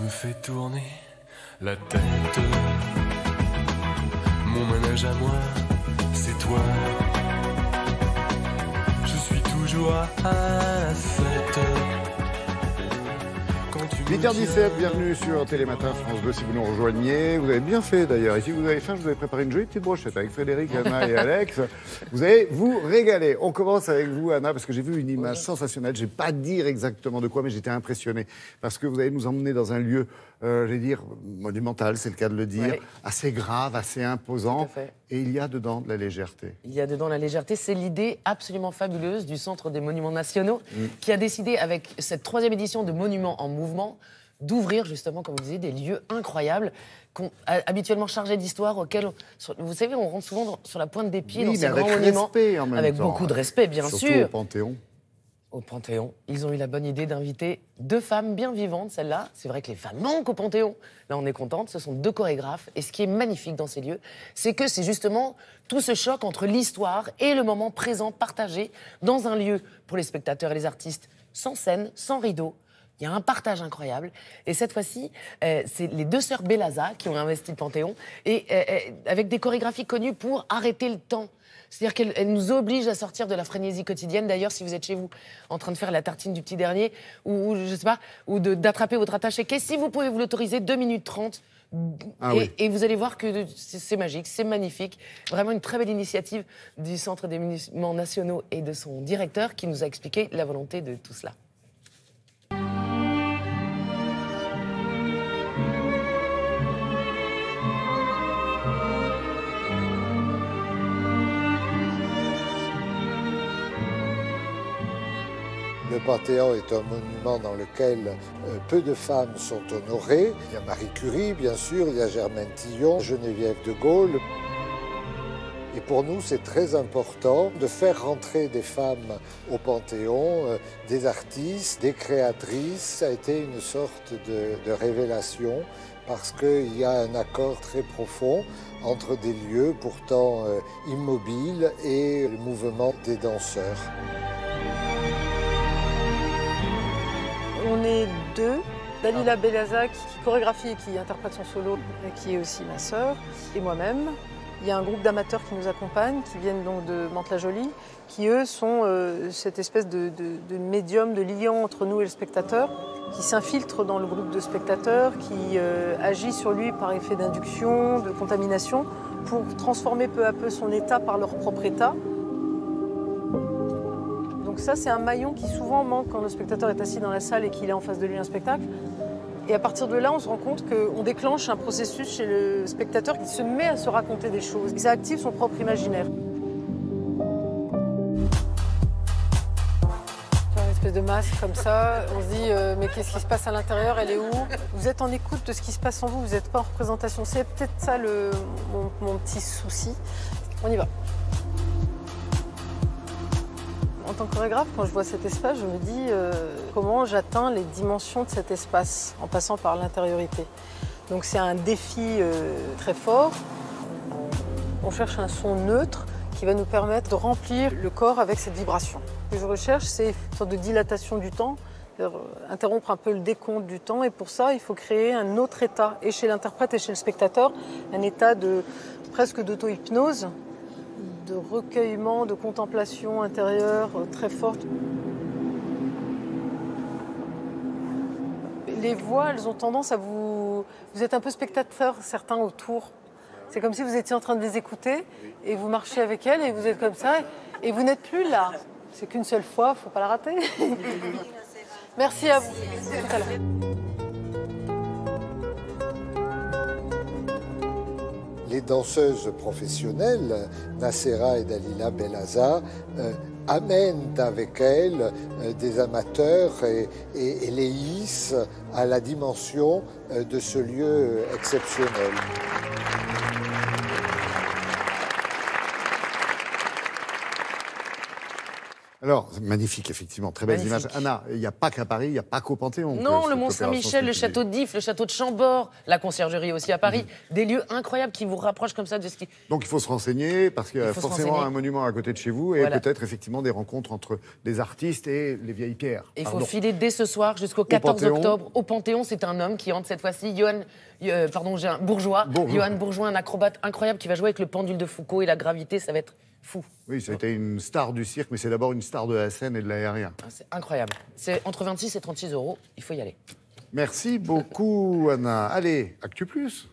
me fait tourner la tête. Mon manège à moi, c'est toi. Je suis toujours à 7. 8h17, bienvenue sur Télématin France 2 si vous nous rejoignez. Vous avez bien fait d'ailleurs. Et si vous avez faim, je vous ai préparé une jolie petite brochette avec Frédéric, Anna et Alex. Vous allez vous régaler. On commence avec vous, Anna, parce que j'ai vu une image sensationnelle. Je ne vais pas dire exactement de quoi, mais j'étais impressionné. Parce que vous allez nous emmener dans un lieu, j'allais dire, monumental, c'est le cas de le dire, assez grave, assez imposant. Et il y a dedans de la légèreté. Il y a dedans la légèreté. C'est l'idée absolument fabuleuse du Centre des Monuments Nationaux qui a décidé, avec cette 3e édition de Monuments en Mouvement, d'ouvrir justement, comme vous disiez, des lieux incroyables, habituellement chargés d'histoire, auxquels, vous savez, on rentre souvent sur la pointe des pieds dans ces grands monuments. Respect en même avec temps, beaucoup de respect, bien surtout sûr. Au Panthéon. Au Panthéon, ils ont eu la bonne idée d'inviter 2 femmes bien vivantes, celles-là. C'est vrai que les femmes manquent au Panthéon. Là, on est contente. Ce sont 2 chorégraphes. Et ce qui est magnifique dans ces lieux, c'est que c'est justement tout ce choc entre l'histoire et le moment présent partagé dans un lieu pour les spectateurs et les artistes, sans scène, sans rideau. Il y a un partage incroyable. Et cette fois-ci, c'est les 2 sœurs Bellaza qui ont investi le Panthéon, et avec des chorégraphies connues pour arrêter le temps. C'est-à-dire qu'elle nous oblige à sortir de la frénésie quotidienne. D'ailleurs, si vous êtes chez vous en train de faire la tartine du petit dernier, ou je sais pas, ou d'attraper votre attaché case, si vous pouvez vous l'autoriser, 2 minutes 30, et vous allez voir que c'est magique, c'est magnifique. Vraiment une très belle initiative du Centre des Monuments Nationaux et de son directeur qui nous a expliqué la volonté de tout cela. Le Panthéon est un monument dans lequel peu de femmes sont honorées. Il y a Marie Curie, bien sûr, il y a Germaine Tillon, Geneviève de Gaulle. Et pour nous, c'est très important de faire rentrer des femmes au Panthéon, des artistes, des créatrices. Ça a été une sorte de révélation parce qu'il y a un accord très profond entre des lieux pourtant immobiles et le mouvement des danseurs. On est 2, Dalila Bellaza qui chorégraphie et qui interprète son solo, qui est aussi ma sœur, et moi-même. Il y a un groupe d'amateurs qui nous accompagnent, qui viennent donc de Mantes-la-Jolie, qui eux sont cette espèce de médium, de liant entre nous et le spectateur, qui s'infiltre dans le groupe de spectateurs, qui agit sur lui par effet d'induction, de contamination, pour transformer peu à peu son état par leur propre état. Donc ça, c'est un maillon qui souvent manque quand le spectateur est assis dans la salle et qu'il a en face de lui un spectacle. Et à partir de là, on se rend compte qu'on déclenche un processus chez le spectateur qui se met à se raconter des choses. Et ça active son propre imaginaire. Une espèce de masque comme ça, on se dit mais qu'est-ce qui se passe à l'intérieur, elle est où? Vous êtes en écoute de ce qui se passe en vous, vous n'êtes pas en représentation. C'est peut-être ça mon petit souci. On y va. En tant que chorégraphe, quand je vois cet espace, je me dis comment j'atteins les dimensions de cet espace en passant par l'intériorité. Donc c'est un défi très fort. On cherche un son neutre qui va nous permettre de remplir le corps avec cette vibration. Ce que je recherche, c'est une sorte de dilatation du temps, interrompre un peu le décompte du temps. Et pour ça, il faut créer un autre état, et chez l'interprète et chez le spectateur, un état presque d'auto-hypnose, de recueillement, de contemplation intérieure très forte. Les voix, elles ont tendance à vous... Vous êtes un peu spectateur, certains autour. C'est comme si vous étiez en train de les écouter et vous marchez avec elles et vous êtes comme ça et vous n'êtes plus là. C'est qu'une seule fois, il ne faut pas la rater. Merci à vous. À tout à l'heure. Les danseuses professionnelles, Nacera et Dalila Bellaza, amènent avec elles des amateurs et les hissent à la dimension de ce lieu exceptionnel. Alors, magnifique, effectivement, très belles Magnifique. images. Anna, il n'y a pas qu'à Paris, il n'y a pas qu'au Panthéon. Non, que le cette Mont opération Saint-Michel, le se château d'If, le château de Chambord, la conciergerie aussi à Paris. Des lieux incroyables qui vous rapprochent comme ça de ce qui... Donc il faut se renseigner, parce qu'il y a Il faut se forcément renseigner. un monument à côté de chez vous, et Voilà. peut-être effectivement des rencontres entre des artistes et les vieilles pierres. Il faut Pardon. filer dès ce soir jusqu'au 14 Panthéon. octobre au Panthéon. C'est un homme qui entre cette fois-ci, j'ai un Bourgeois. Bourgeois. Johan Bourgeois, un acrobate incroyable qui va jouer avec le pendule de Foucault et la gravité. Ça va être fou. Oui, c'était une star du cirque, mais c'est d'abord une star de la scène et de l'aérien. Ah, c'est incroyable. C'est entre 26 et 36 euros. Il faut y aller. Merci beaucoup, Anna. Allez, Actu Plus.